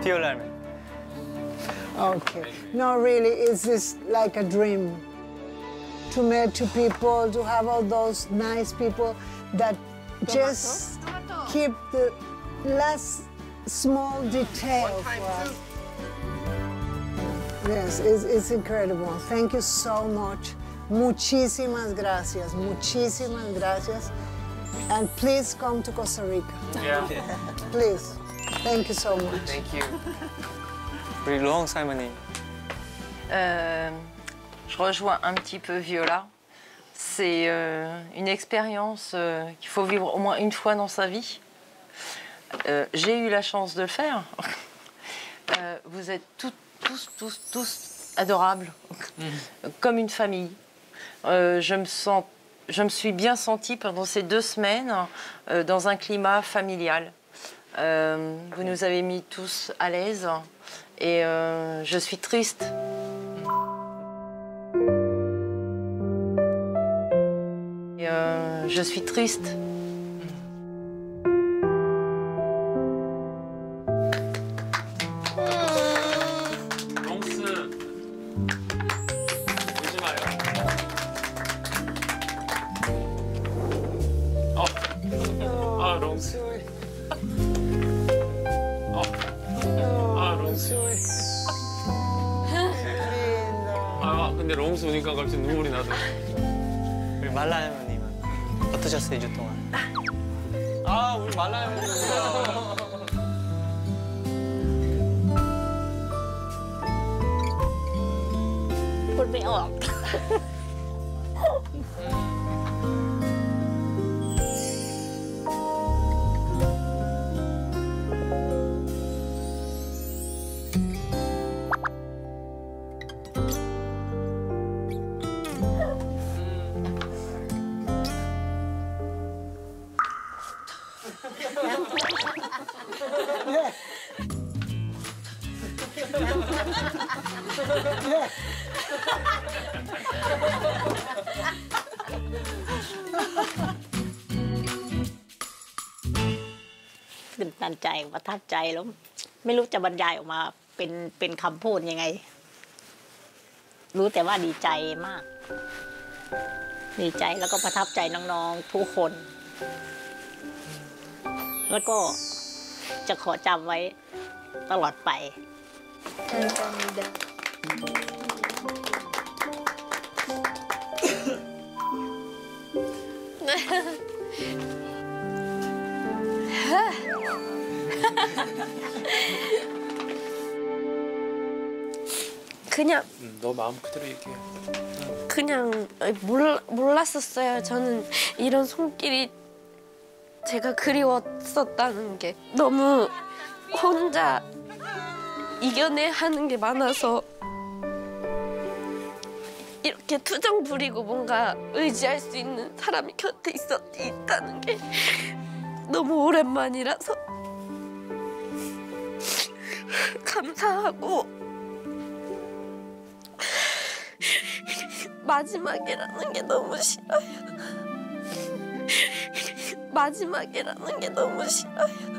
비올라 할머니. Okay. No, really, is this like a dream? To meet two people, to have all those nice people that just keep the last small detail for us. Yes, it's incredible. Thank you so much. Muchísimas gracias. Muchísimas gracias. And please come to Costa Rica. Yeah. Please. Thank you so much. Thank you. 우리 로홍스 할머니. Je rejoins un petit peu Viola. C'est une expérience qu'il faut vivre au moins une fois dans sa vie. J'ai eu la chance de le faire. Vous êtes tous adorables, comme une famille. Je me suis bien sentie pendant ces 2 semaines dans un climat familial. Vous nous avez mis tous à l'aise et je suis triste. Je suis triste. 롱스. 울지 마요. 아, 롱스. 롱스. 근데 롱스 우니까 갑자기 눈물이 나더라고. 우리 말라 할머님은 어떠셨어요, 2주 동안? 우리 말라 할머니가.พูดไม่ออก ตื่นตันใจประทับใจแล้วไม่รู้จะบรรยายออกมาเป็นคำพูดยังไงรู้แต่ว่าดีใจมากดีใจแล้วก็ประทับใจน้องๆทุกคนแล้วก็จะขอจำไว้ตลอดไป그냥 너 마음 그대로 얘기해. 그냥 몰랐었어요. 저는 이런 손길이 제가 그리웠었다는 게 너무 혼자 이겨내야 하는 게 많아서 이렇게 투정 부리고 뭔가 의지할 수 있는 사람이 곁에 있다는 게 너무 오랜만이라서 감사하고 마지막이라는 게 너무 싫어요. 마지막이라는 게 너무 싫어요.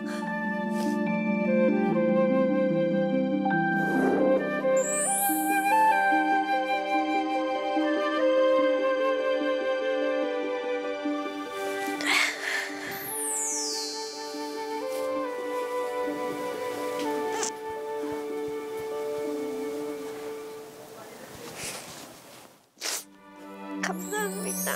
감사합니다.